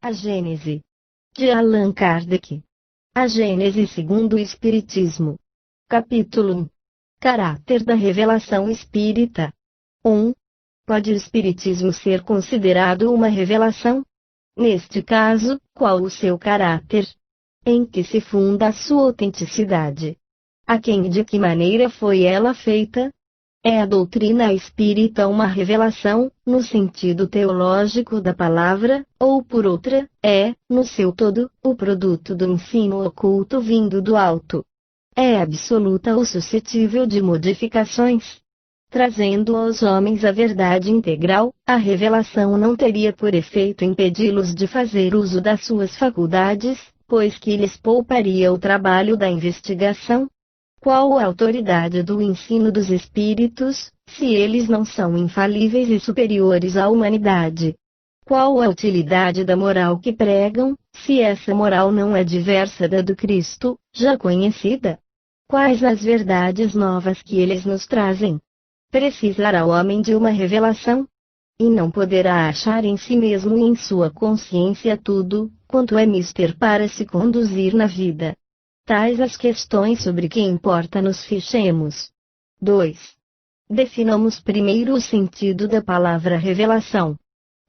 A Gênese, de Allan Kardec. A Gênese segundo o Espiritismo. Capítulo 1. Caráter da revelação espírita. 1. Pode o Espiritismo ser considerado uma revelação? Neste caso, qual o seu caráter? Em que se funda a sua autenticidade? A quem e de que maneira foi ela feita? É a doutrina espírita uma revelação, no sentido teológico da palavra, ou por outra, é, no seu todo, o produto do ensino oculto vindo do alto? É absoluta ou suscetível de modificações? Trazendo aos homens a verdade integral, a revelação não teria por efeito impedi-los de fazer uso das suas faculdades, pois que lhes pouparia o trabalho da investigação. Qual a autoridade do ensino dos espíritos, se eles não são infalíveis e superiores à humanidade? Qual a utilidade da moral que pregam, se essa moral não é diversa da do Cristo, já conhecida? Quais as verdades novas que eles nos trazem? Precisará o homem de uma revelação? E não poderá achar em si mesmo e em sua consciência tudo, quanto é mister para se conduzir na vida. Tais as questões sobre que importa nos fixemos. 2. Definamos primeiro o sentido da palavra revelação.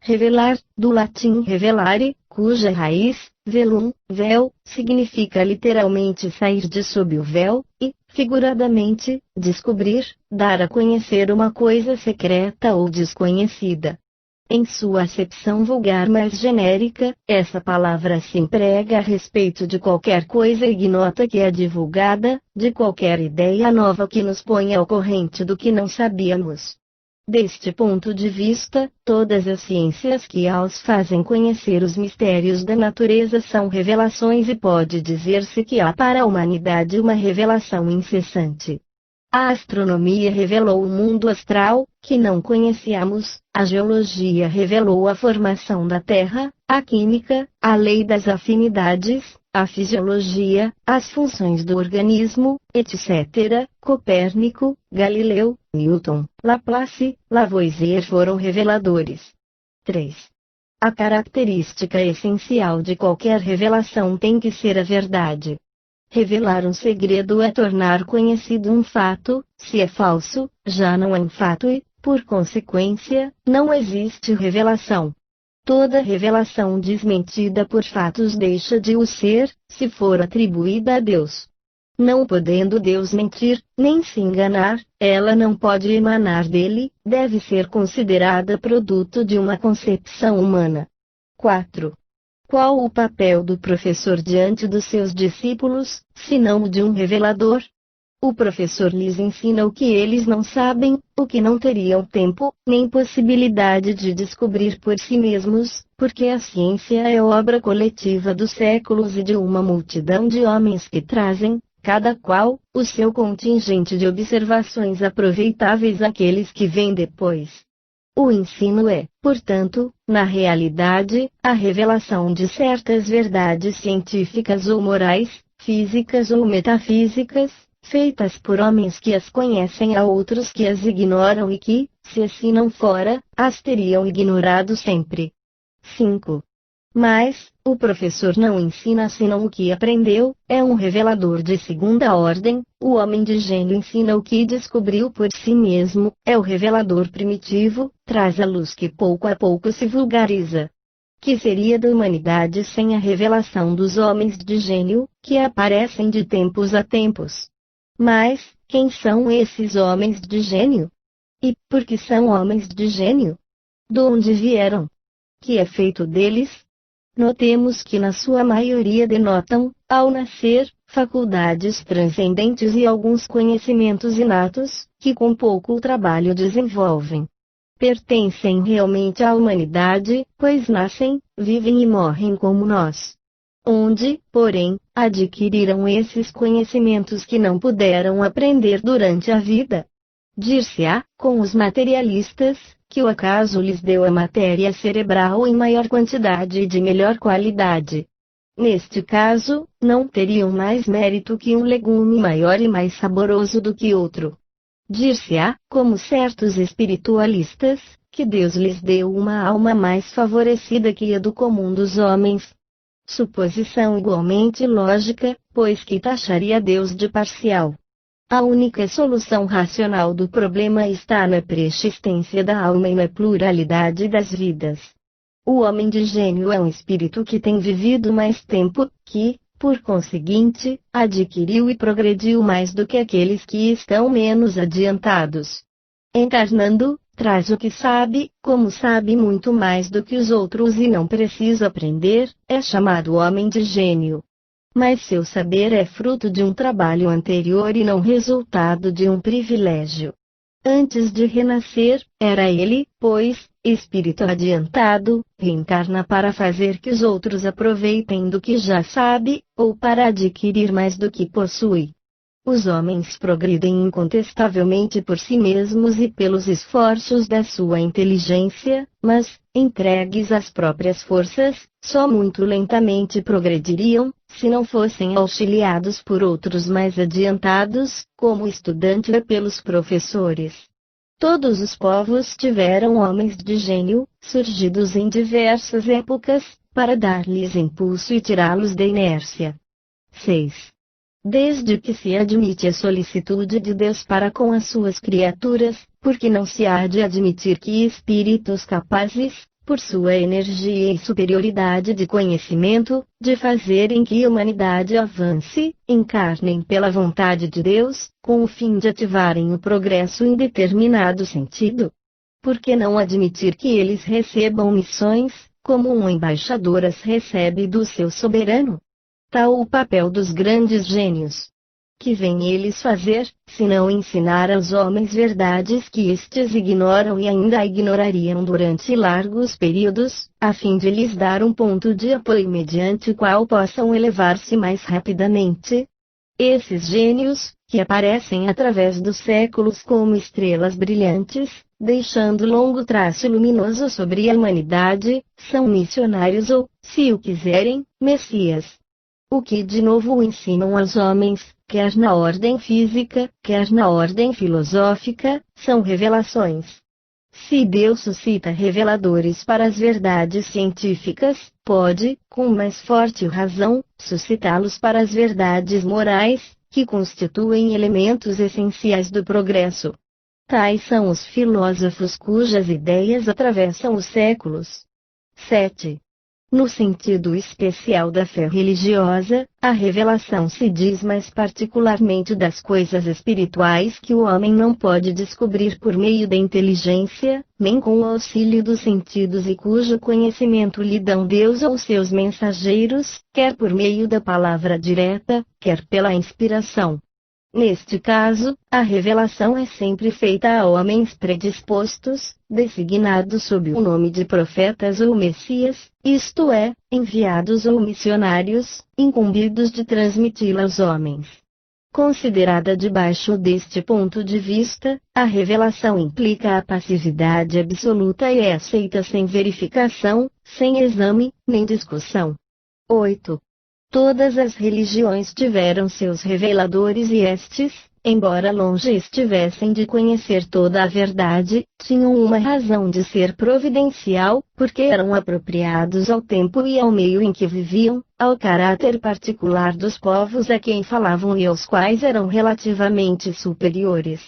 Revelar, do latim revelare, cuja raiz, velum, véu, significa literalmente sair de sob o véu, e, figuradamente, descobrir, dar a conhecer uma coisa secreta ou desconhecida. Em sua acepção vulgar mais genérica, essa palavra se emprega a respeito de qualquer coisa ignota que é divulgada, de qualquer ideia nova que nos ponha ao corrente do que não sabíamos. Deste ponto de vista, todas as ciências que aos fazem conhecer os mistérios da natureza são revelações e pode dizer-se que há para a humanidade uma revelação incessante. A astronomia revelou o mundo astral, que não conhecíamos, a geologia revelou a formação da Terra, a química, a lei das afinidades, a fisiologia, as funções do organismo, etc. Copérnico, Galileu, Newton, Laplace, Lavoisier foram reveladores. 3. A característica essencial de qualquer revelação tem que ser a verdade. Revelar um segredo é tornar conhecido um fato, se é falso, já não é um fato e, por consequência, não existe revelação. Toda revelação desmentida por fatos deixa de o ser, se for atribuída a Deus. Não podendo Deus mentir, nem se enganar, ela não pode emanar dele, deve ser considerada produto de uma concepção humana. 4. Qual o papel do professor diante dos seus discípulos, senão o de um revelador? O professor lhes ensina o que eles não sabem, o que não teriam tempo, nem possibilidade de descobrir por si mesmos, porque a ciência é obra coletiva dos séculos e de uma multidão de homens que trazem, cada qual, o seu contingente de observações aproveitáveis àqueles que vêm depois. O ensino é, portanto, na realidade, a revelação de certas verdades científicas ou morais, físicas ou metafísicas, feitas por homens que as conhecem a outros que as ignoram e que, se assim não fora, as teriam ignorado sempre. 5. Mas, o professor não ensina senão o que aprendeu, é um revelador de segunda ordem, o homem de gênio ensina o que descobriu por si mesmo, é o revelador primitivo, traz a luz que pouco a pouco se vulgariza. Que seria da humanidade sem a revelação dos homens de gênio, que aparecem de tempos a tempos? Mas, quem são esses homens de gênio? E, por que são homens de gênio? De onde vieram? Que é feito deles? Notemos que na sua maioria denotam, ao nascer, faculdades transcendentes e alguns conhecimentos inatos, que com pouco trabalho desenvolvem. Pertencem realmente à humanidade, pois nascem, vivem e morrem como nós. Onde, porém, adquiriram esses conhecimentos que não puderam aprender durante a vida? Dir-se-á, com os materialistas, que o acaso lhes deu a matéria cerebral em maior quantidade e de melhor qualidade. Neste caso, não teriam mais mérito que um legume maior e mais saboroso do que outro. Dir-se-á, como certos espiritualistas, que Deus lhes deu uma alma mais favorecida que a do comum dos homens. Suposição igualmente lógica, pois que taxaria Deus de parcial. A única solução racional do problema está na persistência da alma e na pluralidade das vidas. O homem de gênio é um espírito que tem vivido mais tempo, que, por conseguinte, adquiriu e progrediu mais do que aqueles que estão menos adiantados. Encarnando, traz o que sabe, como sabe muito mais do que os outros e não precisa aprender, é chamado homem de gênio. Mas seu saber é fruto de um trabalho anterior e não resultado de um privilégio. Antes de renascer, era ele, pois, espírito adiantado, reencarna para fazer que os outros aproveitem do que já sabe, ou para adquirir mais do que possui. Os homens progridem incontestavelmente por si mesmos e pelos esforços da sua inteligência, mas, entregues às próprias forças, só muito lentamente progrediriam, se não fossem auxiliados por outros mais adiantados, como o estudante é pelos professores. Todos os povos tiveram homens de gênio, surgidos em diversas épocas, para dar-lhes impulso e tirá-los da inércia. 6. Desde que se admite a solicitude de Deus para com as suas criaturas, porque não se há de admitir que espíritos capazes, por sua energia e superioridade de conhecimento, de fazerem que a humanidade avance, encarnem pela vontade de Deus, com o fim de ativarem o progresso em determinado sentido? Por que não admitir que eles recebam missões, como um embaixador as recebe do seu soberano? Tal o papel dos grandes gênios. Que vêm eles fazer, se não ensinar aos homens verdades que estes ignoram e ainda ignorariam durante largos períodos, a fim de lhes dar um ponto de apoio mediante o qual possam elevar-se mais rapidamente? Esses gênios, que aparecem através dos séculos como estrelas brilhantes, deixando longo traço luminoso sobre a humanidade, são missionários ou, se o quiserem, messias. O que de novo ensinam aos homens, quer na ordem física, quer na ordem filosófica, são revelações. Se Deus suscita reveladores para as verdades científicas, pode, com mais forte razão, suscitá-los para as verdades morais, que constituem elementos essenciais do progresso. Tais são os filósofos cujas ideias atravessam os séculos. 7. No sentido especial da fé religiosa, a revelação se diz mais particularmente das coisas espirituais que o homem não pode descobrir por meio da inteligência, nem com o auxílio dos sentidos e cujo conhecimento lhe dão Deus ou seus mensageiros, quer por meio da palavra direta, quer pela inspiração. Neste caso, a revelação é sempre feita a homens predispostos, designados sob o nome de profetas ou messias, isto é, enviados ou missionários, incumbidos de transmiti-la aos homens. Considerada debaixo deste ponto de vista, a revelação implica a passividade absoluta e é aceita sem verificação, sem exame, nem discussão. 8. Todas as religiões tiveram seus reveladores e estes, embora longe estivessem de conhecer toda a verdade, tinham uma razão de ser providencial, porque eram apropriados ao tempo e ao meio em que viviam, ao caráter particular dos povos a quem falavam e aos quais eram relativamente superiores.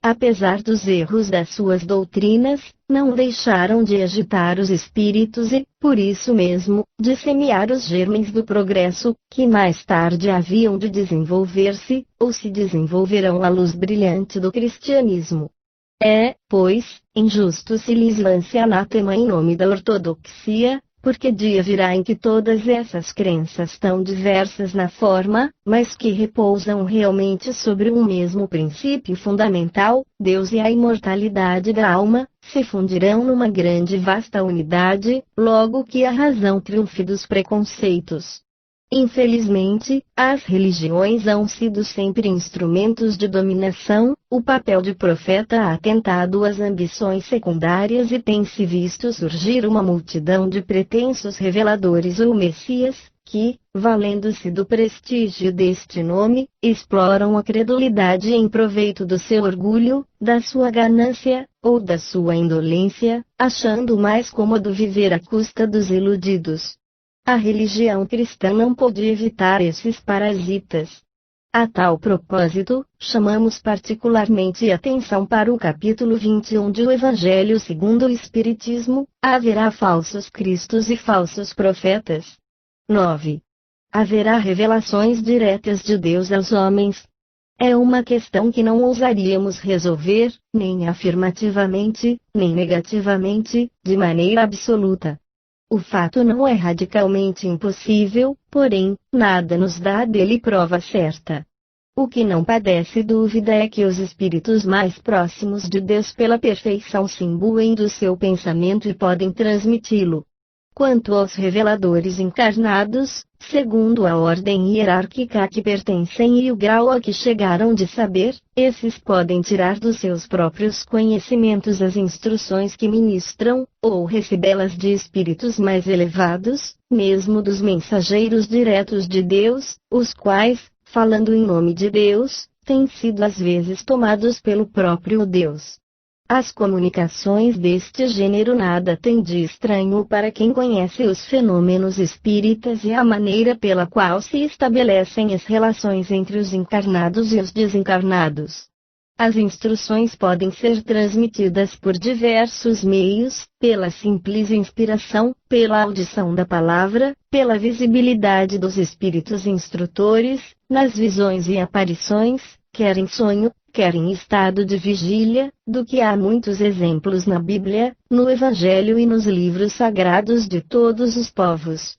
Apesar dos erros das suas doutrinas, não deixaram de agitar os espíritos e, por isso mesmo, de semear os germes do progresso, que mais tarde haviam de desenvolver-se, ou se desenvolverão à luz brilhante do cristianismo. É, pois, injusto se lhes lance anátema em nome da ortodoxia, porque dia virá em que todas essas crenças tão diversas na forma, mas que repousam realmente sobre um mesmo princípio fundamental, Deus e a imortalidade da alma, se fundirão numa grande e vasta unidade, logo que a razão triunfe dos preconceitos. Infelizmente, as religiões hão sido sempre instrumentos de dominação, o papel de profeta ha atentado às ambições secundárias e tem-se visto surgir uma multidão de pretensos reveladores ou messias, que, valendo-se do prestígio deste nome, exploram a credulidade em proveito do seu orgulho, da sua ganância, ou da sua indolência, achando mais cômodo viver à custa dos iludidos. A religião cristã não pôde evitar esses parasitas. A tal propósito, chamamos particularmente atenção para o capítulo 21 de O Evangelho segundo o Espiritismo: haverá falsos cristos e falsos profetas. 9. Haverá revelações diretas de Deus aos homens. É uma questão que não ousaríamos resolver, nem afirmativamente, nem negativamente, de maneira absoluta. O fato não é radicalmente impossível, porém, nada nos dá dele prova certa. O que não padece dúvida é que os espíritos mais próximos de Deus pela perfeição se imbuem do seu pensamento e podem transmiti-lo. Quanto aos reveladores encarnados, segundo a ordem hierárquica a que pertencem e o grau a que chegaram de saber, esses podem tirar dos seus próprios conhecimentos as instruções que ministram, ou recebê-las de espíritos mais elevados, mesmo dos mensageiros diretos de Deus, os quais, falando em nome de Deus, têm sido às vezes tomados pelo próprio Deus. As comunicações deste gênero nada têm de estranho para quem conhece os fenômenos espíritas e a maneira pela qual se estabelecem as relações entre os encarnados e os desencarnados. As instruções podem ser transmitidas por diversos meios: pela simples inspiração, pela audição da palavra, pela visibilidade dos espíritos instrutores, nas visões e aparições, quer em sonho, quer em estado de vigília, do que há muitos exemplos na Bíblia, no Evangelho e nos livros sagrados de todos os povos.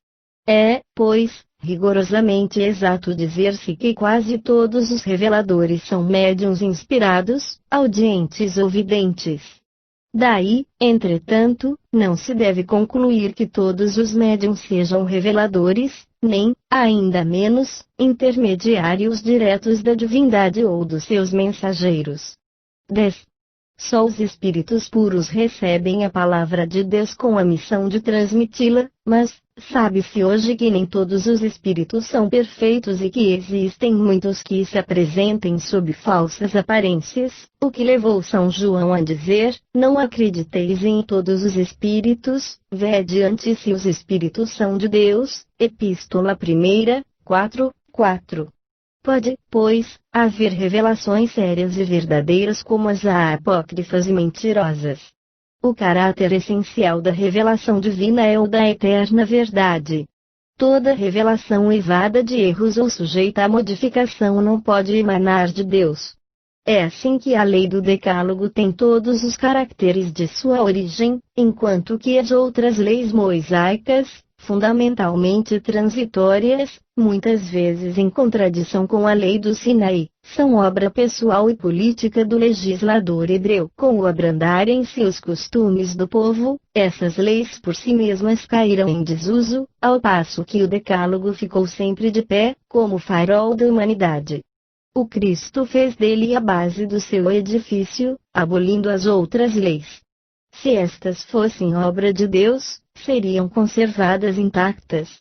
É, pois, rigorosamente exato dizer-se que quase todos os reveladores são médiuns inspirados, audientes ou videntes. Daí, entretanto, não se deve concluir que todos os médiuns sejam reveladores, nem, ainda menos, intermediários diretos da divindade ou dos seus mensageiros. 10. Só os espíritos puros recebem a palavra de Deus com a missão de transmiti-la, mas, sabe-se hoje que nem todos os espíritos são perfeitos e que existem muitos que se apresentem sob falsas aparências, o que levou São João a dizer: não acrediteis em todos os espíritos, vede antes se os espíritos são de Deus. Epístola 1, 4. Pode, pois, haver revelações sérias e verdadeiras como as apócrifas e mentirosas. O caráter essencial da revelação divina é o da eterna verdade. Toda revelação eivada de erros ou sujeita a modificação não pode emanar de Deus. É assim que a lei do Decálogo tem todos os caracteres de sua origem, enquanto que as outras leis mosaicas, fundamentalmente transitórias, muitas vezes em contradição com a lei do Sinaí, são obra pessoal e política do legislador hebreu. Com o abrandarem-se os costumes do povo, essas leis por si mesmas caíram em desuso, ao passo que o Decálogo ficou sempre de pé, como farol da humanidade. O Cristo fez dele a base do seu edifício, abolindo as outras leis. Se estas fossem obra de Deus, seriam conservadas intactas.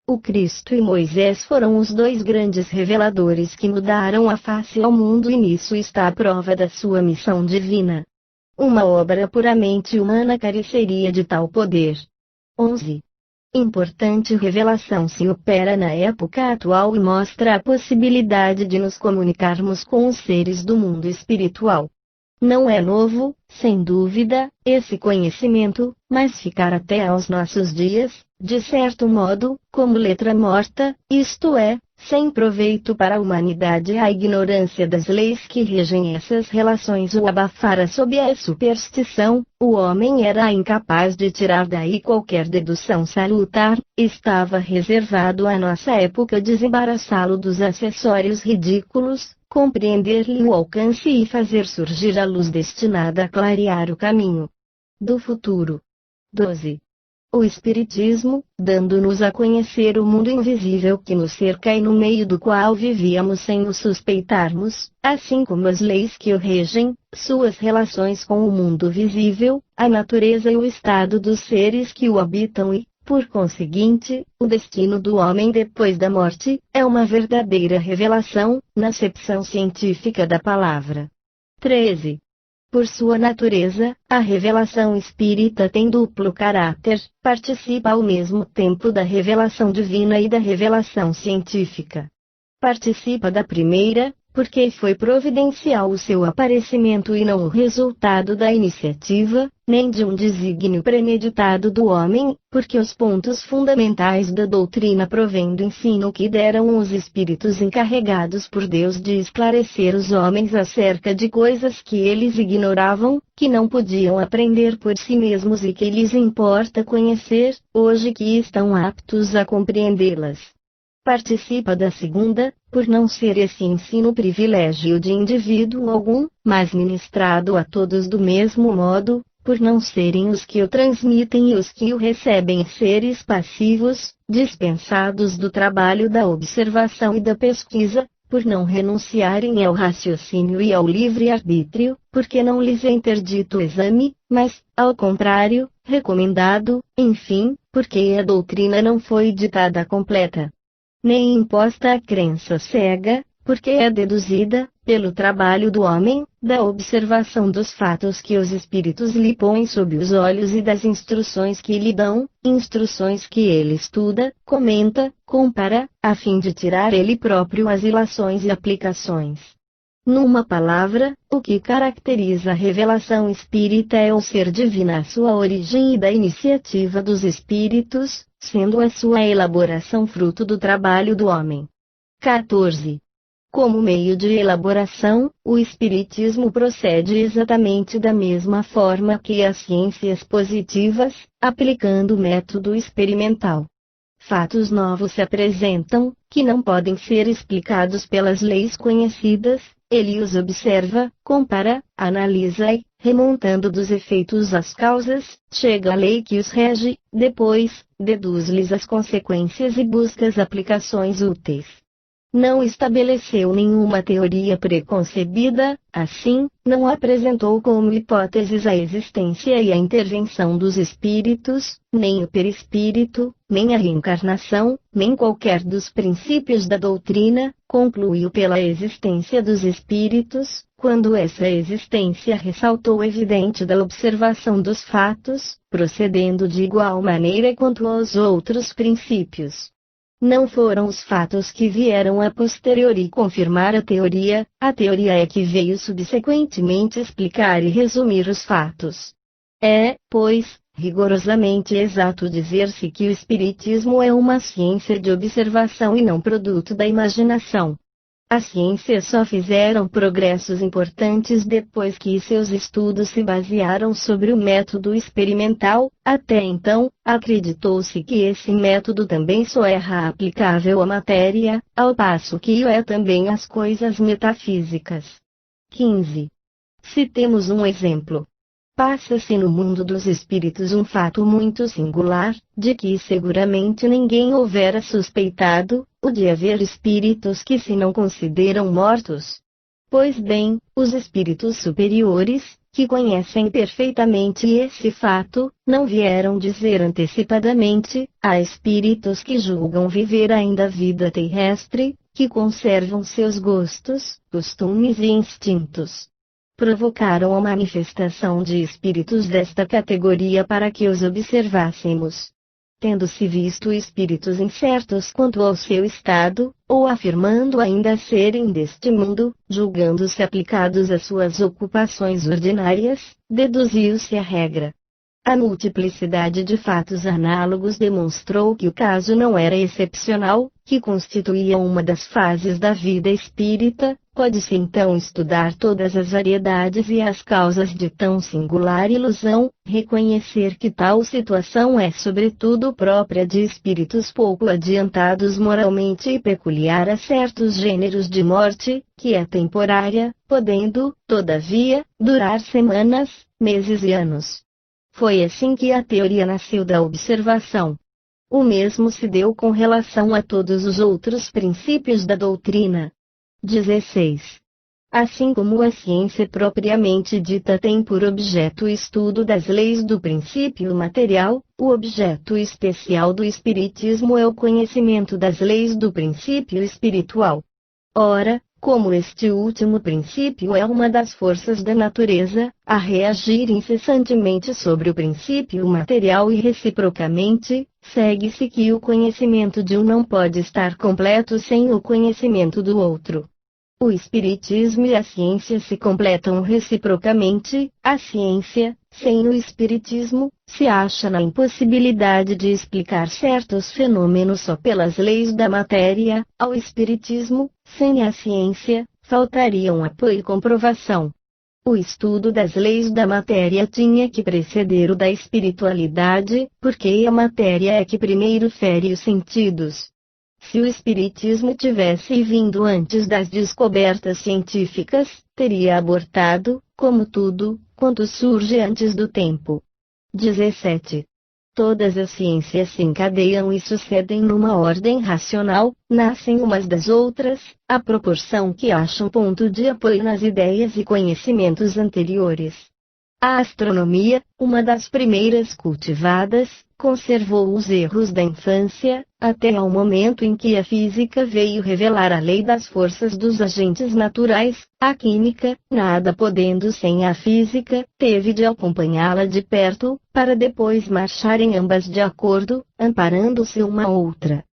O Cristo e Moisés foram os dois grandes reveladores que mudaram a face ao mundo e nisso está a prova da sua missão divina. Uma obra puramente humana careceria de tal poder. 11. Importante revelação se opera na época atual e mostra a possibilidade de nos comunicarmos com os seres do mundo espiritual. Não é novo, sem dúvida, esse conhecimento, mas ficar até aos nossos dias, de certo modo, como letra morta, isto é, sem proveito para a humanidade. A ignorância das leis que regem essas relações o abafara sob a superstição, o homem era incapaz de tirar daí qualquer dedução salutar, estava reservado à nossa época desembaraçá-lo dos acessórios ridículos, compreender-lhe o alcance e fazer surgir a luz destinada a clarear o caminho do futuro. 12. O Espiritismo, dando-nos a conhecer o mundo invisível que nos cerca e no meio do qual vivíamos sem nos suspeitarmos, assim como as leis que o regem, suas relações com o mundo visível, a natureza e o estado dos seres que o habitam e, Por conseguinte, o destino do homem depois da morte é uma verdadeira revelação, na acepção científica da palavra. 13. Por sua natureza, a revelação espírita tem duplo caráter, participa ao mesmo tempo da revelação divina e da revelação científica. Participa da primeira, porque foi providencial o seu aparecimento e não o resultado da iniciativa, nem de um desígnio premeditado do homem, porque os pontos fundamentais da doutrina provêm do ensino que deram os espíritos encarregados por Deus de esclarecer os homens acerca de coisas que eles ignoravam, que não podiam aprender por si mesmos e que lhes importa conhecer, hoje que estão aptos a compreendê-las. Participa da segunda, por não ser esse ensino privilégio de indivíduo algum, mas ministrado a todos do mesmo modo, por não serem os que o transmitem e os que o recebem seres passivos, dispensados do trabalho da observação e da pesquisa, por não renunciarem ao raciocínio e ao livre-arbítrio, porque não lhes é interdito o exame, mas, ao contrário, recomendado, enfim, porque a doutrina não foi ditada completa, nem imposta a crença cega, porque é deduzida, pelo trabalho do homem, da observação dos fatos que os espíritos lhe põem sob os olhos e das instruções que lhe dão, instruções que ele estuda, comenta, compara, a fim de tirar ele próprio as ilações e aplicações. Numa palavra, o que caracteriza a revelação espírita é o ser divino à sua origem e da iniciativa dos espíritos, sendo a sua elaboração fruto do trabalho do homem. 14. Como meio de elaboração, o espiritismo procede exatamente da mesma forma que as ciências positivas, aplicando o método experimental. Fatos novos se apresentam, que não podem ser explicados pelas leis conhecidas, ele os observa, compara, analisa e, remontando dos efeitos às causas, chega à lei que os rege, depois, deduz-lhes as consequências e busca as aplicações úteis. Não estabeleceu nenhuma teoria preconcebida, assim, não apresentou como hipóteses a existência e a intervenção dos espíritos, nem o perispírito, nem a reencarnação, nem qualquer dos princípios da doutrina, concluiu pela existência dos espíritos, quando essa existência ressaltou evidente da observação dos fatos, procedendo de igual maneira quanto aos outros princípios. Não foram os fatos que vieram a posteriori confirmar a teoria é que veio subsequentemente explicar e resumir os fatos. É, pois, rigorosamente exato dizer-se que o espiritismo é uma ciência de observação e não produto da imaginação. As ciências só fizeram progressos importantes depois que seus estudos se basearam sobre o método experimental. Até então, acreditou-se que esse método também só era aplicável à matéria, ao passo que o é também às coisas metafísicas. 15. Citemos um exemplo. Passa-se no mundo dos espíritos um fato muito singular, de que seguramente ninguém houvera suspeitado, o de haver espíritos que se não consideram mortos. Pois bem, os espíritos superiores, que conhecem perfeitamente esse fato, não vieram dizer antecipadamente, a espíritos que julgam viver ainda a vida terrestre, que conservam seus gostos, costumes e instintos. Provocaram a manifestação de espíritos desta categoria para que os observássemos. Tendo-se visto espíritos incertos quanto ao seu estado, ou afirmando ainda serem deste mundo, julgando-se aplicados às suas ocupações ordinárias, deduziu-se a regra. A multiplicidade de fatos análogos demonstrou que o caso não era excepcional, que constituía uma das fases da vida espírita. Pode-se então estudar todas as variedades e as causas de tão singular ilusão, reconhecer que tal situação é sobretudo própria de espíritos pouco adiantados moralmente e peculiar a certos gêneros de morte, que é temporária, podendo, todavia, durar semanas, meses e anos. Foi assim que a teoria nasceu da observação. O mesmo se deu com relação a todos os outros princípios da doutrina. 16. Assim como a ciência propriamente dita tem por objeto o estudo das leis do princípio material, O objeto especial do Espiritismo é o conhecimento das leis do princípio espiritual. Ora, como este último princípio é uma das forças da natureza, a reagir incessantemente sobre o princípio material e reciprocamente, segue-se que o conhecimento de um não pode estar completo sem o conhecimento do outro. O Espiritismo e a ciência se completam reciprocamente. A ciência, sem o Espiritismo, se acha na impossibilidade de explicar certos fenômenos só pelas leis da matéria. Ao Espiritismo, sem a ciência, faltariam apoio e comprovação. O estudo das leis da matéria tinha que preceder o da espiritualidade, porque a matéria é que primeiro fere os sentidos. Se o Espiritismo tivesse vindo antes das descobertas científicas, teria abortado, como tudo, quanto surge antes do tempo. 17. Todas as ciências se encadeiam e sucedem numa ordem racional, nascem umas das outras, à proporção que acham ponto de apoio nas ideias e conhecimentos anteriores. A astronomia, uma das primeiras cultivadas, conservou os erros da infância, até ao momento em que a física veio revelar a lei das forças dos agentes naturais. A química, nada podendo sem a física, teve de acompanhá-la de perto, para depois marcharem ambas de acordo, amparando-se uma outra.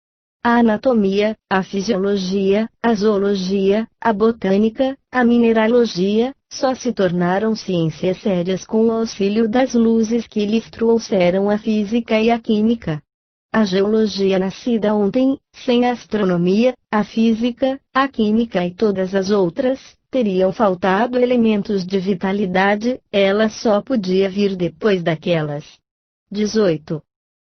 A anatomia, a fisiologia, a zoologia, a botânica, a mineralogia, só se tornaram ciências sérias com o auxílio das luzes que lhes trouxeram a física e a química. A geologia nascida ontem, sem a astronomia, a física, a química e todas as outras, teriam faltado elementos de vitalidade, ela só podia vir depois daquelas. 18.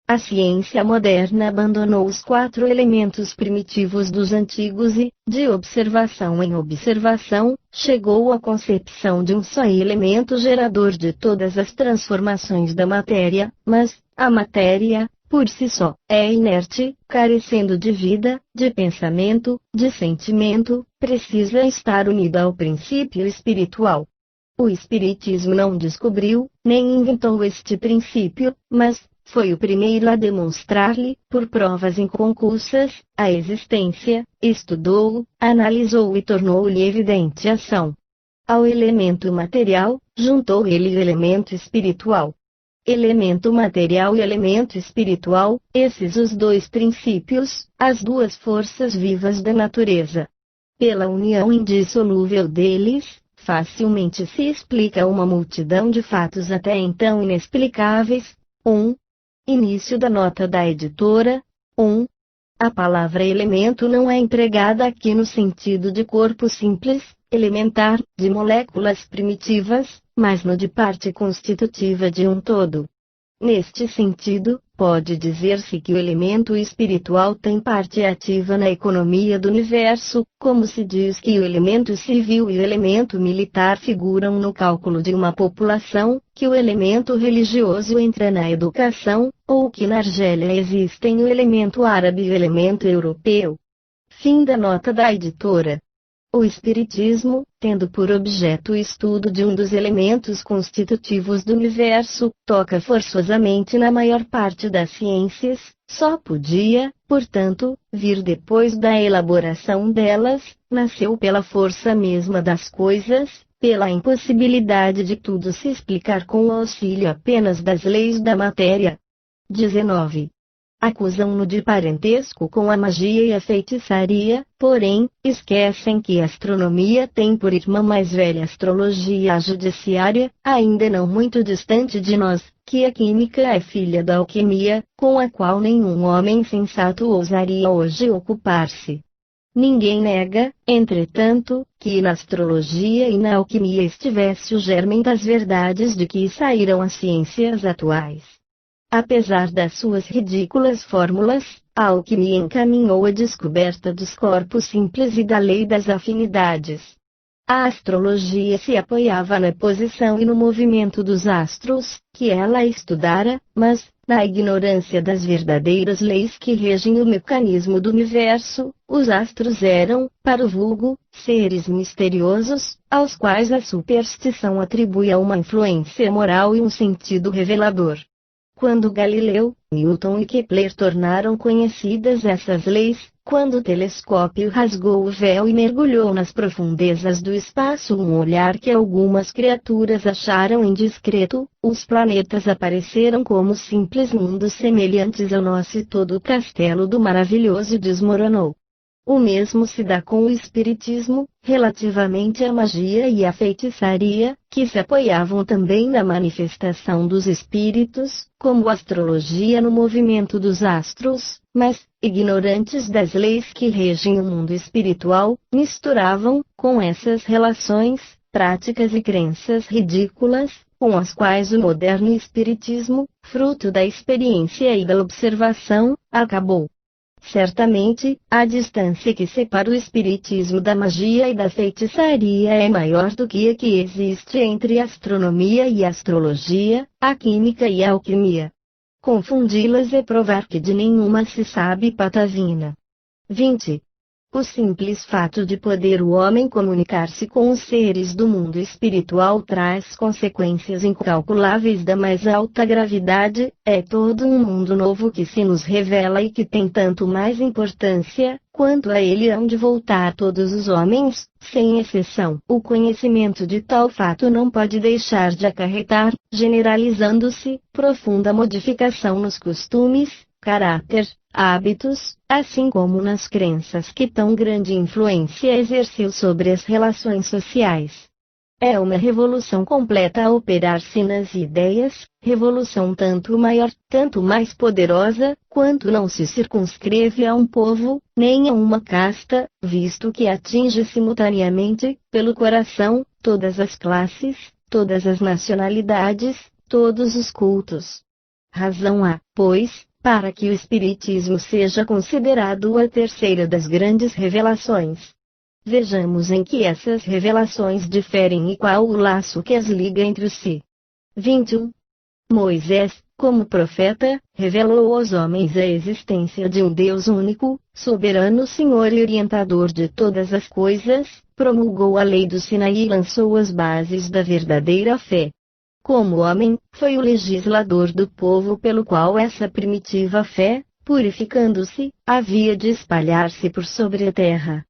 A ciência moderna abandonou os 4 elementos primitivos dos antigos e, de observação em observação, chegou à concepção de um só elemento gerador de todas as transformações da matéria, mas, a matéria, por si só, é inerte, carecendo de vida, de pensamento, de sentimento, precisa estar unida ao princípio espiritual. O Espiritismo não descobriu, nem inventou este princípio, mas foi o primeiro a demonstrar-lhe, por provas inconclusas, a existência, estudou-o, analisou-o e tornou-lhe evidente a ação. Ao elemento material, juntou ele o elemento espiritual. Elemento material e elemento espiritual, esses os 2 princípios, as 2 forças vivas da natureza. Pela união indissolúvel deles, facilmente se explica uma multidão de fatos até então inexplicáveis. 1. Início da nota da editora. 1. A palavra elemento não é empregada aqui no sentido de corpo simples, elementar, de moléculas primitivas, mas no de parte constitutiva de um todo. Neste sentido, pode dizer-se que o elemento espiritual tem parte ativa na economia do universo, como se diz que o elemento civil e o elemento militar figuram no cálculo de uma população, que o elemento religioso entra na educação, ou que na Argélia existem o elemento árabe e o elemento europeu. Fim da nota da editora. O Espiritismo, tendo por objeto o estudo de um dos elementos constitutivos do universo, toca forçosamente na maior parte das ciências, só podia, portanto, vir depois da elaboração delas, nasceu pela força mesma das coisas, pela impossibilidade de tudo se explicar com o auxílio apenas das leis da matéria. 19. Acusam-no de parentesco com a magia e a feitiçaria, porém, esquecem que a astronomia tem por irmã mais velha a astrologia e a judiciária, ainda não muito distante de nós, que a química é filha da alquimia, com a qual nenhum homem sensato ousaria hoje ocupar-se. Ninguém nega, entretanto, que na astrologia e na alquimia estivesse o germe das verdades de que saíram as ciências atuais. Apesar das suas ridículas fórmulas, a alquimia encaminhou a descoberta dos corpos simples e da lei das afinidades. A astrologia se apoiava na posição e no movimento dos astros, que ela estudara, mas, na ignorância das verdadeiras leis que regem o mecanismo do universo, os astros eram, para o vulgo, seres misteriosos, aos quais a superstição atribuía uma influência moral e um sentido revelador. Quando Galileu, Newton e Kepler tornaram conhecidas essas leis, quando o telescópio rasgou o véu e mergulhou nas profundezas do espaço um olhar que algumas criaturas acharam indiscreto, os planetas apareceram como simples mundos semelhantes ao nosso e todo o castelo do maravilhoso desmoronou. O mesmo se dá com o espiritismo, relativamente à magia e à feitiçaria, que se apoiavam também na manifestação dos espíritos, como a astrologia no movimento dos astros, mas, ignorantes das leis que regem o mundo espiritual, misturavam, com essas relações, práticas e crenças ridículas, com as quais o moderno espiritismo, fruto da experiência e da observação, acabou. Certamente, a distância que separa o espiritismo da magia e da feitiçaria é maior do que a que existe entre a astronomia e a astrologia, a química e a alquimia. Confundi-las é provar que de nenhuma se sabe patavina. 20. O simples fato de poder o homem comunicar-se com os seres do mundo espiritual traz consequências incalculáveis da mais alta gravidade, é todo um mundo novo que se nos revela e que tem tanto mais importância, quanto a ele hão de voltar todos os homens, sem exceção. O conhecimento de tal fato não pode deixar de acarretar, generalizando-se, profunda modificação nos costumes, caráter, hábitos, assim como nas crenças que tão grande influência exerceu sobre as relações sociais. É uma revolução completa a operar-se nas ideias, revolução tanto maior, tanto mais poderosa, quanto não se circunscreve a um povo, nem a uma casta, visto que atinge simultaneamente, pelo coração, todas as classes, todas as nacionalidades, todos os cultos. Razão há, pois, para que o Espiritismo seja considerado a terceira das grandes revelações. Vejamos em que essas revelações diferem e qual o laço que as liga entre si. 21. Moisés, como profeta, revelou aos homens a existência de um Deus único, soberano Senhor e orientador de todas as coisas, promulgou a lei do Sinaí e lançou as bases da verdadeira fé. Como homem, foi o legislador do povo pelo qual essa primitiva fé, purificando-se, havia de espalhar-se por sobre a terra.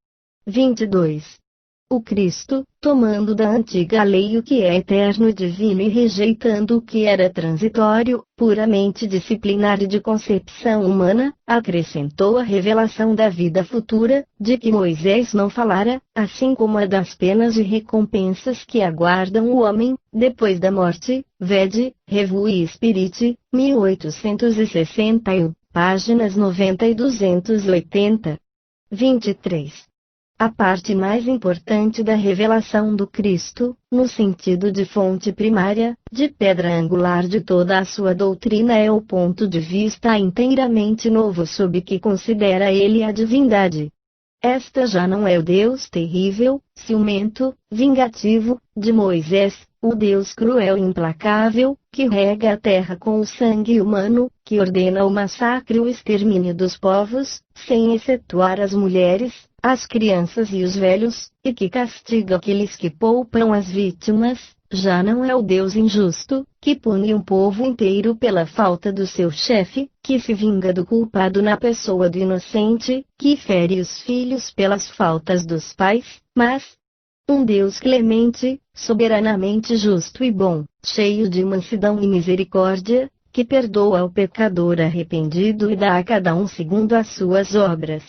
22. O Cristo, tomando da antiga lei o que é eterno e divino e rejeitando o que era transitório, puramente disciplinar e de concepção humana, acrescentou a revelação da vida futura, de que Moisés não falara, assim como a das penas e recompensas que aguardam o homem, depois da morte, vede, Revue Spiriti, 1861, páginas 90 e 280. 23. A parte mais importante da revelação do Cristo, no sentido de fonte primária, de pedra angular de toda a sua doutrina é o ponto de vista inteiramente novo sob que considera ele a divindade. Esta já não é o Deus terrível, ciumento, vingativo, de Moisés, o Deus cruel e implacável, que rega a terra com o sangue humano, que ordena o massacre e o extermínio dos povos, sem excetuar as mulheres, as crianças e os velhos, e que castiga aqueles que poupam as vítimas, já não é o Deus injusto, que pune um povo inteiro pela falta do seu chefe, que se vinga do culpado na pessoa do inocente, que fere os filhos pelas faltas dos pais, mas um Deus clemente, soberanamente justo e bom, cheio de mansidão e misericórdia, que perdoa ao pecador arrependido e dá a cada um segundo as suas obras.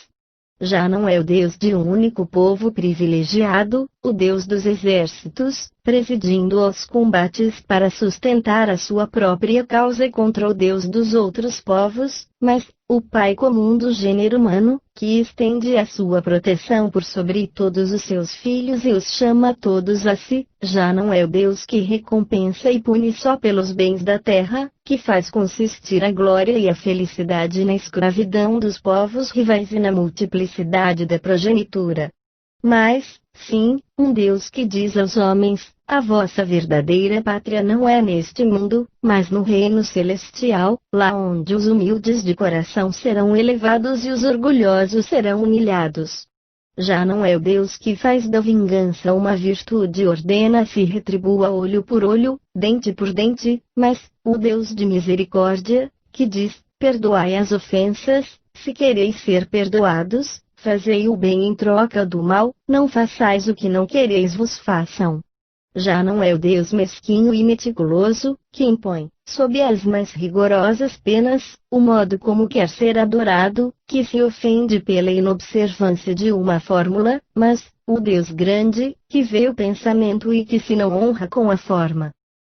Já não é o Deus de um único povo privilegiado, o Deus dos exércitos, presidindo aos combates para sustentar a sua própria causa contra o Deus dos outros povos, mas o Pai comum do gênero humano, que estende a sua proteção por sobre todos os seus filhos e os chama todos a si, já não é o Deus que recompensa e pune só pelos bens da terra, que faz consistir a glória e a felicidade na escravidão dos povos rivais e na multiplicidade da progenitura. Mas, sim, um Deus que diz aos homens: a vossa verdadeira pátria não é neste mundo, mas no reino celestial, lá onde os humildes de coração serão elevados e os orgulhosos serão humilhados. Já não é o Deus que faz da vingança uma virtude e ordena se retribua olho por olho, dente por dente, mas o Deus de misericórdia, que diz: perdoai as ofensas, se quereis ser perdoados, fazei o bem em troca do mal, não façais o que não quereis vos façam. Já não é o Deus mesquinho e meticuloso, que impõe, sob as mais rigorosas penas, o modo como quer ser adorado, que se ofende pela inobservância de uma fórmula, mas, o Deus grande, que vê o pensamento e que se não honra com a forma.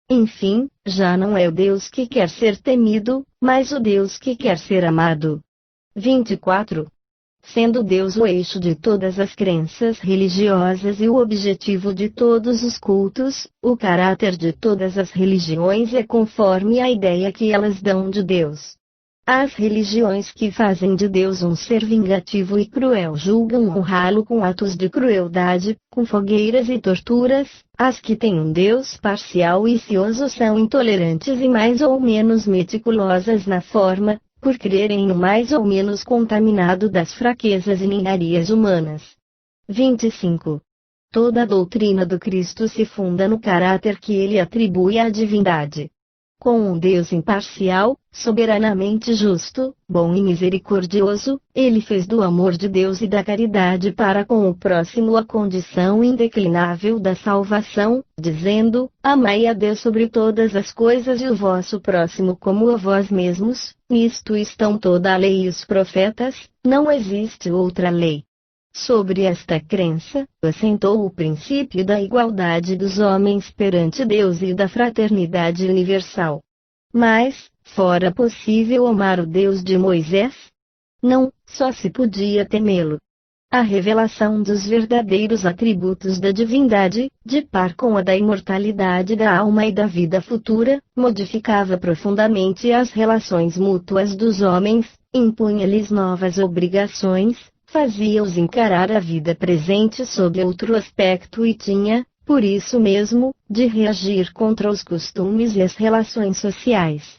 Enfim, já não é o Deus que quer ser temido, mas o Deus que quer ser amado. 24. Sendo Deus o eixo de todas as crenças religiosas e o objetivo de todos os cultos, o caráter de todas as religiões é conforme a ideia que elas dão de Deus. As religiões que fazem de Deus um ser vingativo e cruel julgam honrá-lo com atos de crueldade, com fogueiras e torturas. As que têm um Deus parcial e cioso são intolerantes e mais ou menos meticulosas na forma, por crerem no mais ou menos contaminado das fraquezas e ninharias humanas. 25. Toda a doutrina do Cristo se funda no caráter que ele atribui à divindade. Com um Deus imparcial, soberanamente justo, bom e misericordioso, ele fez do amor de Deus e da caridade para com o próximo a condição indeclinável da salvação, dizendo: amai a Deus sobre todas as coisas e o vosso próximo como a vós mesmos, nisto estão toda a lei e os profetas, não existe outra lei. Sobre esta crença, assentou o princípio da igualdade dos homens perante Deus e da fraternidade universal. Mas, fora possível amar o Deus de Moisés? Não, só se podia temê-lo. A revelação dos verdadeiros atributos da divindade, de par com a da imortalidade da alma e da vida futura, modificava profundamente as relações mútuas dos homens, impunha-lhes novas obrigações, fazia-os encarar a vida presente sob outro aspecto e tinha, por isso mesmo, de reagir contra os costumes e as relações sociais.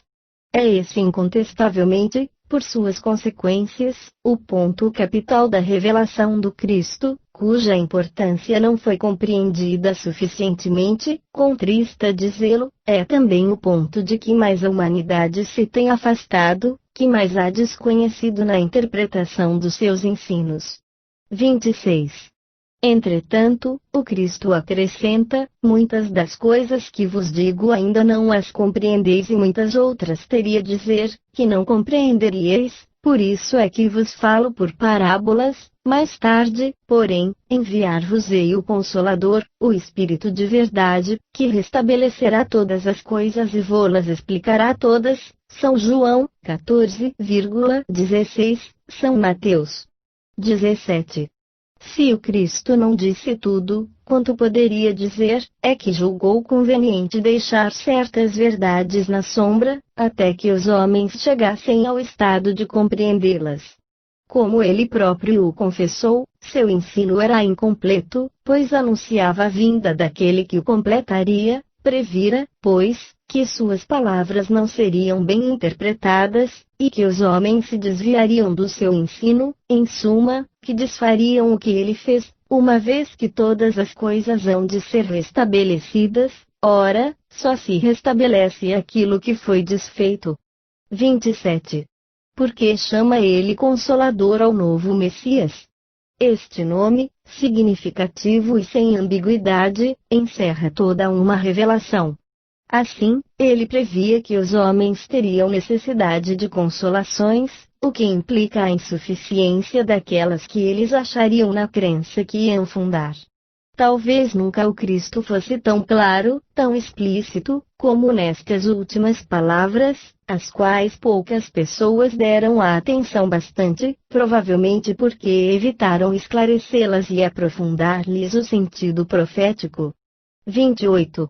É esse incontestavelmente, por suas consequências, o ponto capital da revelação do Cristo, cuja importância não foi compreendida suficientemente, contrista dizê-lo, é também o ponto de que mais a humanidade se tem afastado, que mais há desconhecido na interpretação dos seus ensinos. 26. Entretanto, o Cristo acrescenta: muitas das coisas que vos digo ainda não as compreendeis e muitas outras teria a dizer, que não compreenderíeis, por isso é que vos falo por parábolas. Mais tarde, porém, enviar-vos-ei o Consolador, o Espírito de verdade, que restabelecerá todas as coisas e vô-las explicará todas. São João, 14,16, São Mateus 17. Se o Cristo não disse tudo, quanto poderia dizer, é que julgou conveniente deixar certas verdades na sombra, até que os homens chegassem ao estado de compreendê-las. Como ele próprio o confessou, seu ensino era incompleto, pois anunciava a vinda daquele que o completaria, previra, pois, que suas palavras não seriam bem interpretadas, e que os homens se desviariam do seu ensino, em suma, que desfariam o que ele fez, uma vez que todas as coisas hão de ser restabelecidas. Ora, só se restabelece aquilo que foi desfeito. 27. Porque chama ele Consolador ao novo Messias? Este nome, significativo e sem ambiguidade, encerra toda uma revelação. Assim, ele previa que os homens teriam necessidade de consolações, o que implica a insuficiência daquelas que eles achariam na crença que iam fundar. Talvez nunca o Cristo fosse tão claro, tão explícito, como nestas últimas palavras, às quais poucas pessoas deram a atenção bastante, provavelmente porque evitaram esclarecê-las e aprofundar-lhes o sentido profético. 28.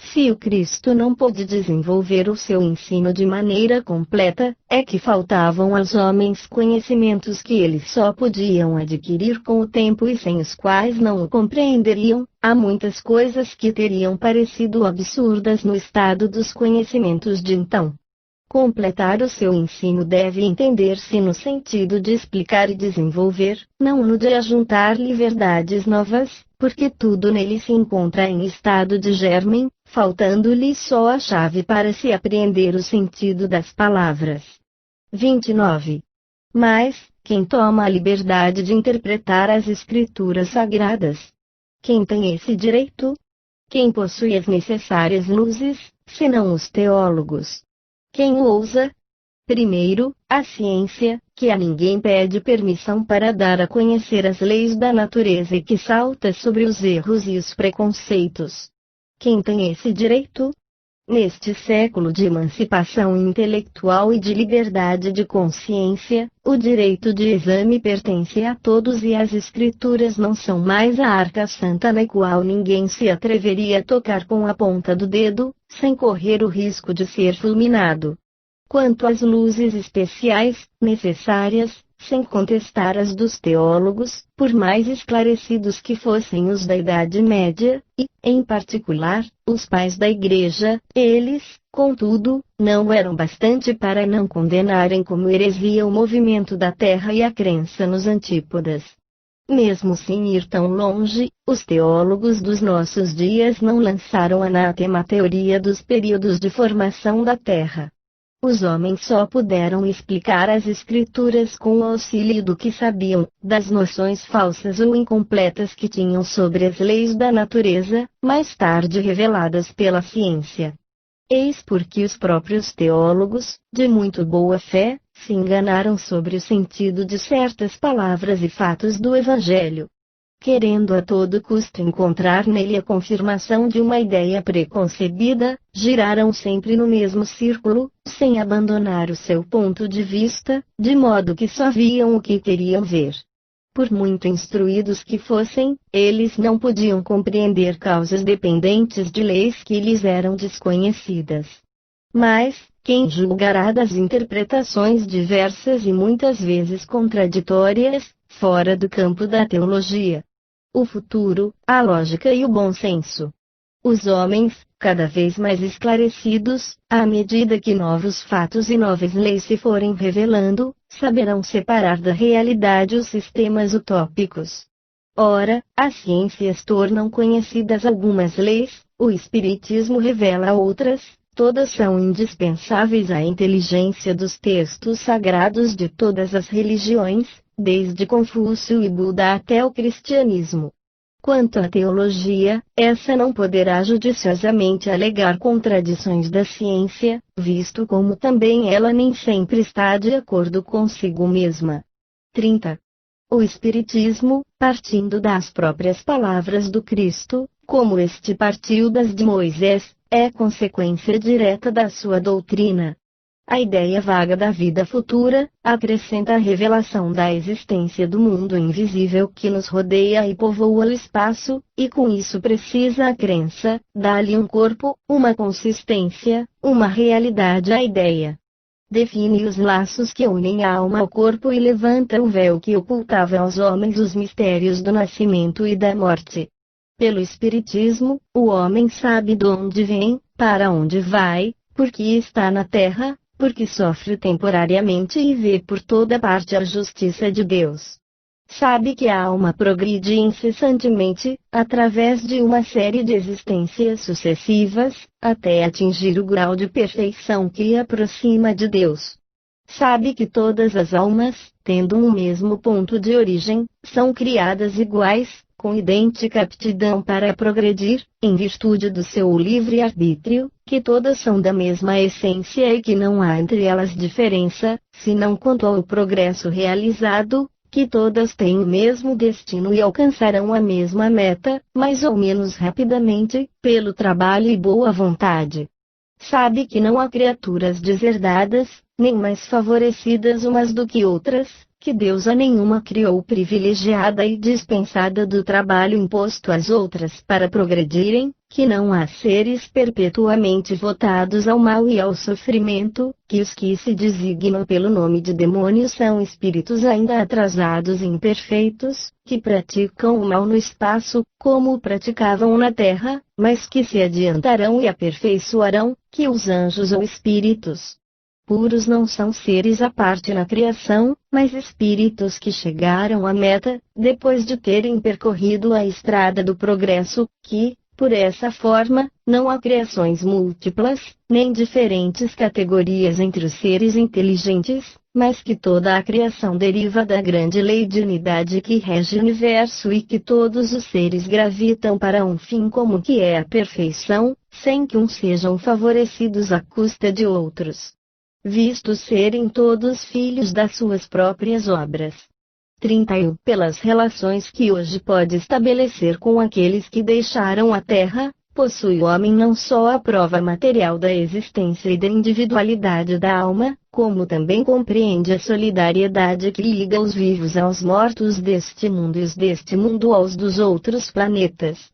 Se o Cristo não pôde desenvolver o seu ensino de maneira completa, é que faltavam aos homens conhecimentos que eles só podiam adquirir com o tempo e sem os quais não o compreenderiam. Há muitas coisas que teriam parecido absurdas no estado dos conhecimentos de então. Completar o seu ensino deve entender-se no sentido de explicar e desenvolver, não no de ajuntar-lhe verdades novas, porque tudo nele se encontra em estado de germen, faltando-lhe só a chave para se apreender o sentido das palavras. 29. Mas, quem toma a liberdade de interpretar as escrituras sagradas? Quem tem esse direito? Quem possui as necessárias luzes, senão os teólogos? Quem ousa? Primeiro, a ciência, que a ninguém pede permissão para dar a conhecer as leis da natureza e que salta sobre os erros e os preconceitos. Quem tem esse direito? Neste século de emancipação intelectual e de liberdade de consciência, o direito de exame pertence a todos e as escrituras não são mais a arca santa na qual ninguém se atreveria a tocar com a ponta do dedo, sem correr o risco de ser fulminado. Quanto às luzes especiais, necessárias, sem contestar as dos teólogos, por mais esclarecidos que fossem os da Idade Média, e, em particular, os pais da Igreja, eles, contudo, não eram bastante para não condenarem como heresia o movimento da Terra e a crença nos antípodas. Mesmo sem ir tão longe, os teólogos dos nossos dias não lançaram anátema à teoria dos períodos de formação da Terra. Os homens só puderam explicar as escrituras com o auxílio do que sabiam, das noções falsas ou incompletas que tinham sobre as leis da natureza, mais tarde reveladas pela ciência. Eis porque os próprios teólogos, de muito boa fé, se enganaram sobre o sentido de certas palavras e fatos do Evangelho. Querendo a todo custo encontrar nele a confirmação de uma ideia preconcebida, giraram sempre no mesmo círculo, sem abandonar o seu ponto de vista, de modo que só viam o que queriam ver. Por muito instruídos que fossem, eles não podiam compreender causas dependentes de leis que lhes eram desconhecidas. Mas, quem julgará das interpretações diversas e muitas vezes contraditórias, fora do campo da teologia? O futuro, a lógica e o bom senso. Os homens, cada vez mais esclarecidos, à medida que novos fatos e novas leis se forem revelando, saberão separar da realidade os sistemas utópicos. Ora, as ciências tornam conhecidas algumas leis, o Espiritismo revela outras, todas são indispensáveis à inteligência dos textos sagrados de todas as religiões, desde Confúcio e Buda até o cristianismo. Quanto à teologia, essa não poderá judiciosamente alegar contradições da ciência, visto como também ela nem sempre está de acordo consigo mesma. 30. O Espiritismo, partindo das próprias palavras do Cristo, como este partiu das de Moisés, é consequência direta da sua doutrina. A ideia vaga da vida futura acrescenta a revelação da existência do mundo invisível que nos rodeia e povoa o espaço, e com isso precisa a crença, dá-lhe um corpo, uma consistência, uma realidade à ideia. Define os laços que unem a alma ao corpo e levanta o véu que ocultava aos homens os mistérios do nascimento e da morte. Pelo Espiritismo, o homem sabe de onde vem, para onde vai, porque está na terra, porque sofre temporariamente e vê por toda parte a justiça de Deus. Sabe que a alma progride incessantemente, através de uma série de existências sucessivas, até atingir o grau de perfeição que a aproxima de Deus. Sabe que todas as almas, tendo um mesmo ponto de origem, são criadas iguais, com idêntica aptidão para progredir, em virtude do seu livre-arbítrio, que todas são da mesma essência e que não há entre elas diferença, senão quanto ao progresso realizado, que todas têm o mesmo destino e alcançarão a mesma meta, mais ou menos rapidamente, pelo trabalho e boa vontade. Sabe que não há criaturas deserdadas, nem mais favorecidas umas do que outras, que Deus a nenhuma criou privilegiada e dispensada do trabalho imposto às outras para progredirem, que não há seres perpetuamente votados ao mal e ao sofrimento, que os que se designam pelo nome de demônios são espíritos ainda atrasados e imperfeitos, que praticam o mal no espaço, como o praticavam na terra, mas que se adiantarão e aperfeiçoarão, que os anjos ou espíritos. puros não são seres à parte na criação, mas espíritos que chegaram à meta, depois de terem percorrido a estrada do progresso, que, por essa forma, não há criações múltiplas, nem diferentes categorias entre os seres inteligentes, mas que toda a criação deriva da grande lei de unidade que rege o universo e que todos os seres gravitam para um fim comum que é a perfeição, sem que uns sejam favorecidos à custa de outros. Vistos serem todos filhos das suas próprias obras. 31. Pelas relações que hoje pode estabelecer com aqueles que deixaram a Terra, possui o homem não só a prova material da existência e da individualidade da alma, como também compreende a solidariedade que liga os vivos aos mortos deste mundo e os deste mundo aos dos outros planetas.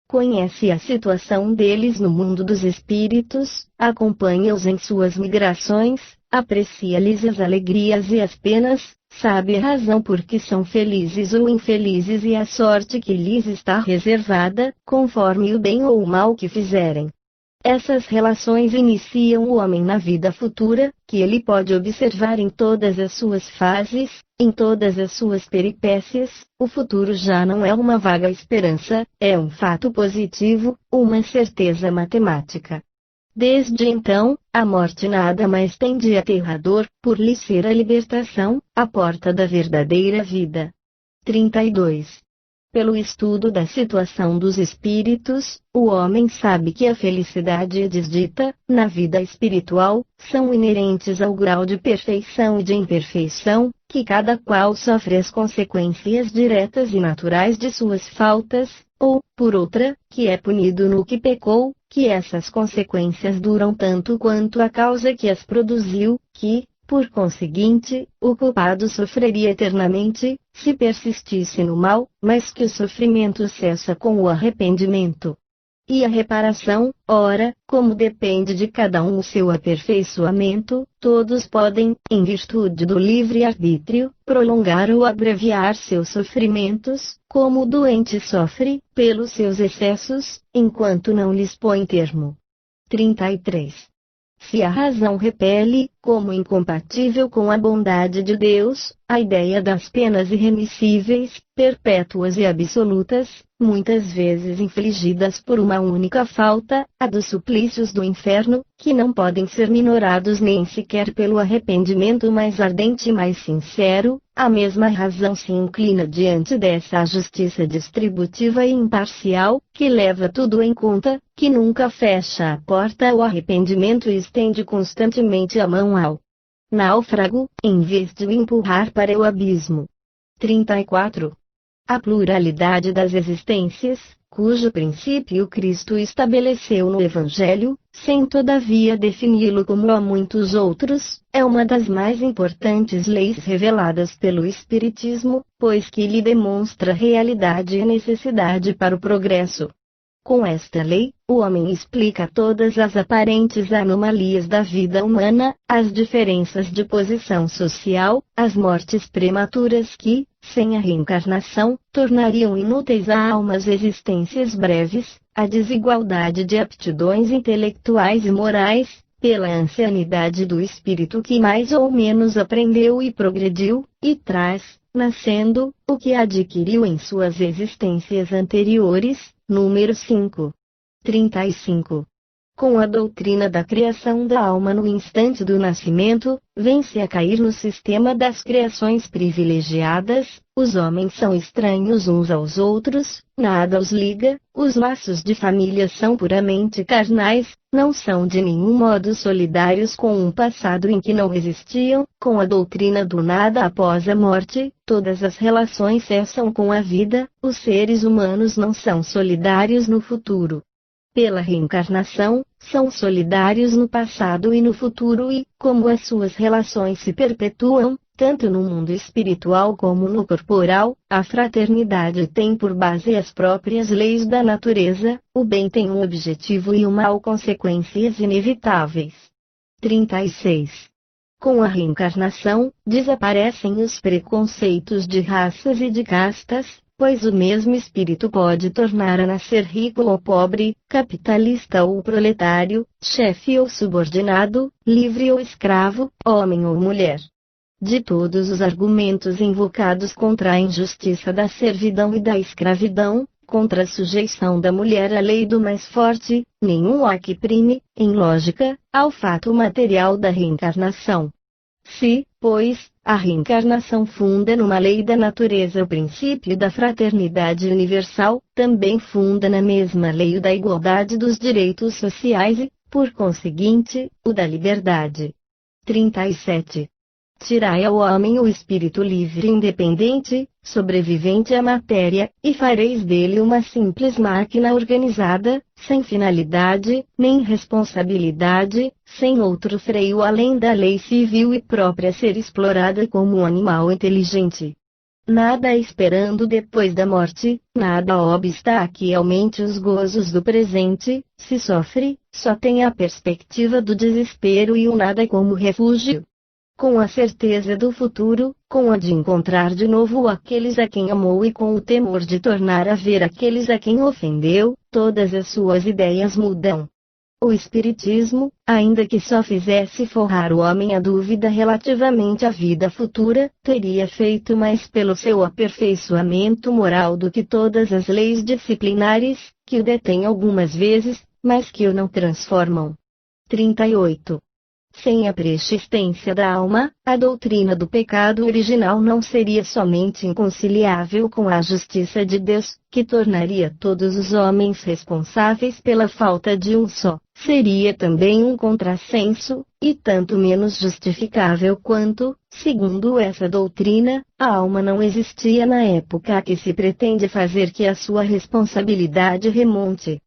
Conhece a situação deles no mundo dos espíritos, acompanha-os em suas migrações, aprecia-lhes as alegrias e as penas, sabe a razão por que são felizes ou infelizes e a sorte que lhes está reservada, conforme o bem ou o mal que fizerem. Essas relações iniciam o homem na vida futura, que ele pode observar em todas as suas fases, em todas as suas peripécias. O futuro já não é uma vaga esperança, é um fato positivo, uma certeza matemática. Desde então, a morte nada mais tem de aterrador, por lhe ser a libertação, a porta da verdadeira vida. 32. Pelo estudo da situação dos espíritos, o homem sabe que a felicidade e a desdita, na vida espiritual, são inerentes ao grau de perfeição e de imperfeição, que cada qual sofre as consequências diretas e naturais de suas faltas, ou, por outra, que é punido no que pecou, que essas consequências duram tanto quanto a causa que as produziu, que, por conseguinte, o culpado sofreria eternamente, se persistisse no mal, mas que o sofrimento cessa com o arrependimento. E a reparação, ora, como depende de cada um o seu aperfeiçoamento, todos podem, em virtude do livre-arbítrio, prolongar ou abreviar seus sofrimentos, como o doente sofre, pelos seus excessos, enquanto não lhes põe termo. 33. Se a razão repele, como incompatível com a bondade de Deus, a ideia das penas irremissíveis, perpétuas e absolutas, muitas vezes infligidas por uma única falta, a dos suplícios do inferno, que não podem ser minorados nem sequer pelo arrependimento mais ardente e mais sincero, a mesma razão se inclina diante dessa justiça distributiva e imparcial, que leva tudo em conta, que nunca fecha a porta ao arrependimento e estende constantemente a mão ao náufrago, em vez de o empurrar para o abismo. 34. A pluralidade das existências, cujo princípio Cristo estabeleceu no Evangelho, sem todavia defini-lo como há muitos outros, é uma das mais importantes leis reveladas pelo Espiritismo, pois que lhe demonstra realidade e necessidade para o progresso. Com esta lei, o homem explica todas as aparentes anomalias da vida humana, as diferenças de posição social, as mortes prematuras que, sem a reencarnação, tornariam inúteis a almas existências breves, a desigualdade de aptidões intelectuais e morais, pela ancianidade do espírito que mais ou menos aprendeu e progrediu, e traz, nascendo, o que adquiriu em suas existências anteriores. Número 5. 35. Com a doutrina da criação da alma no instante do nascimento, vem-se a cair no sistema das criações privilegiadas. Os homens são estranhos uns aos outros, nada os liga, os laços de família são puramente carnais, não são de nenhum modo solidários com um passado em que não existiam. Com a doutrina do nada após a morte, todas as relações cessam com a vida, os seres humanos não são solidários no futuro. Pela reencarnação, são solidários no passado e no futuro e, como as suas relações se perpetuam, tanto no mundo espiritual como no corporal, a fraternidade tem por base as próprias leis da natureza, o bem tem um objetivo e o mal consequências inevitáveis. 36. Com a reencarnação, desaparecem os preconceitos de raças e de castas, pois o mesmo espírito pode tornar a nascer rico ou pobre, capitalista ou proletário, chefe ou subordinado, livre ou escravo, homem ou mulher. De todos os argumentos invocados contra a injustiça da servidão e da escravidão, contra a sujeição da mulher à lei do mais forte, nenhum há que prime, em lógica, ao fato material da reencarnação. Se, pois, a reencarnação funda numa lei da natureza o princípio da fraternidade universal, também funda na mesma lei o da igualdade dos direitos sociais e, por conseguinte, o da liberdade. 37. Tirai ao homem o espírito livre e independente, sobrevivente à matéria, e fareis dele uma simples máquina organizada, sem finalidade, nem responsabilidade, sem outro freio além da lei civil e própria a ser explorada como um animal inteligente. Nada esperando depois da morte, nada obsta que aumente os gozos do presente, se sofre, só tem a perspectiva do desespero e o nada como refúgio. Com a certeza do futuro, com a de encontrar de novo aqueles a quem amou e com o temor de tornar a ver aqueles a quem ofendeu, todas as suas ideias mudam. O Espiritismo, ainda que só fizesse forrar o homem a dúvida relativamente à vida futura, teria feito mais pelo seu aperfeiçoamento moral do que todas as leis disciplinares, que o detêm algumas vezes, mas que o não transformam. 38. Sem a persistência da alma, a doutrina do pecado original não seria somente inconciliável com a justiça de Deus, que tornaria todos os homens responsáveis pela falta de um só, seria também um contrassenso, e tanto menos justificável quanto, segundo essa doutrina, a alma não existia na época a que se pretende fazer que a sua responsabilidade remonte.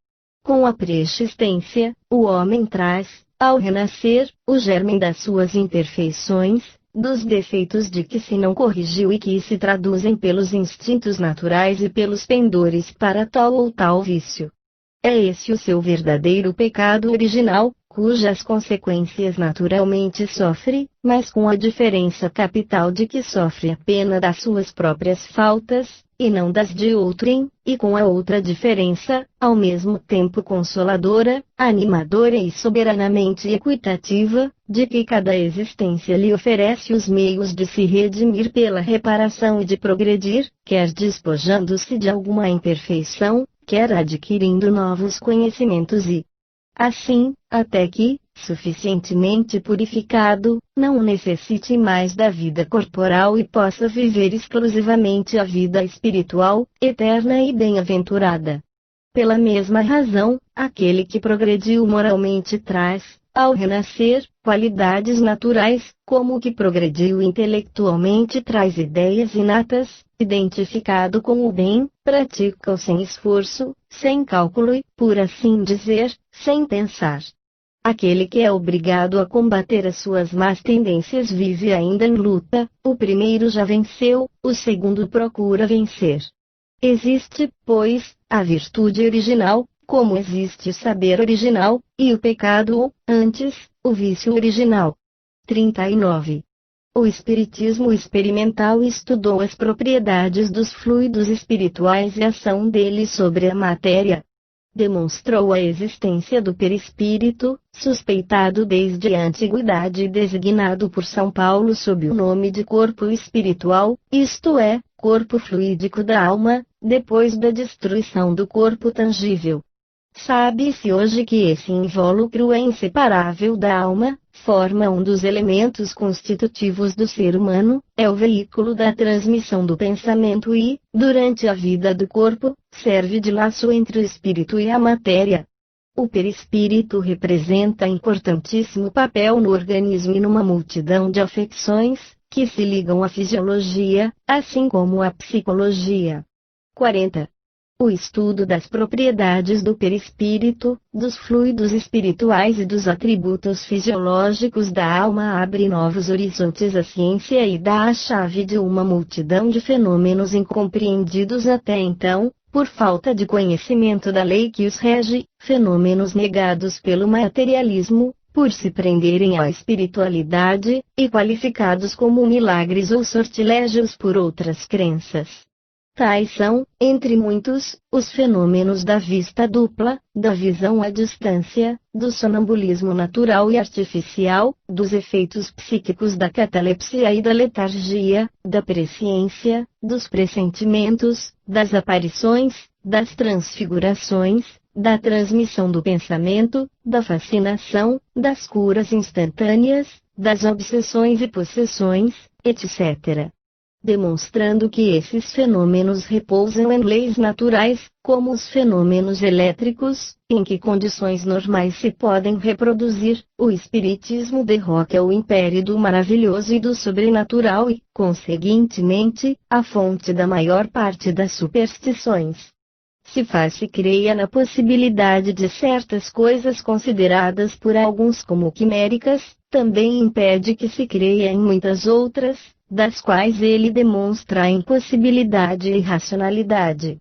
Com a persistência, o homem traz, ao renascer, o germen das suas imperfeições, dos defeitos de que se não corrigiu e que se traduzem pelos instintos naturais e pelos pendores para tal ou tal vício. É esse o seu verdadeiro pecado original, cujas consequências naturalmente sofre, mas com a diferença capital de que sofre a pena das suas próprias faltas, e não das de outrem, e com a outra diferença, ao mesmo tempo consoladora, animadora e soberanamente equitativa, de que cada existência lhe oferece os meios de se redimir pela reparação e de progredir, quer despojando-se de alguma imperfeição, quer adquirindo novos conhecimentos e, assim, até que, suficientemente purificado, não necessite mais da vida corporal e possa viver exclusivamente a vida espiritual, eterna e bem-aventurada. Pela mesma razão, aquele que progrediu moralmente traz, ao renascer, qualidades naturais, como o que progrediu intelectualmente traz ideias inatas, identificado com o bem, pratica-o sem esforço, sem cálculo e, por assim dizer, sem pensar. Aquele que é obrigado a combater as suas más tendências vive ainda em luta, o primeiro já venceu, o segundo procura vencer. Existe, pois, a virtude original, como existe o saber original, e o pecado ou, antes, o vício original. 39. O Espiritismo experimental estudou as propriedades dos fluidos espirituais e a ação deles sobre a matéria. Demonstrou a existência do perispírito, suspeitado desde a antiguidade e designado por São Paulo sob o nome de corpo espiritual, isto é, corpo fluídico da alma, depois da destruição do corpo tangível. Sabe-se hoje que esse invólucro é inseparável da alma, forma um dos elementos constitutivos do ser humano, é o veículo da transmissão do pensamento e, durante a vida do corpo, serve de laço entre o espírito e a matéria. O perispírito representa importantíssimo papel no organismo e numa multidão de afecções, que se ligam à fisiologia, assim como à psicologia. 40. O estudo das propriedades do perispírito, dos fluidos espirituais e dos atributos fisiológicos da alma abre novos horizontes à ciência e dá a chave de uma multidão de fenômenos incompreendidos até então, por falta de conhecimento da lei que os rege, fenômenos negados pelo materialismo, por se prenderem à espiritualidade, e qualificados como milagres ou sortilégios por outras crenças. Tais são, entre muitos, os fenômenos da vista dupla, da visão à distância, do sonambulismo natural e artificial, dos efeitos psíquicos da catalepsia e da letargia, da presciência, dos pressentimentos, das aparições, das transfigurações, da transmissão do pensamento, da fascinação, das curas instantâneas, das obsessões e possessões, etc. Demonstrando que esses fenômenos repousam em leis naturais, como os fenômenos elétricos, em que condições normais se podem reproduzir, o Espiritismo derroca o império do maravilhoso e do sobrenatural e, conseguintemente, a fonte da maior parte das superstições. Se faz-se creia na possibilidade de certas coisas consideradas por alguns como quiméricas, também impede que se creia em muitas outras, das quais ele demonstra a impossibilidade e irracionalidade.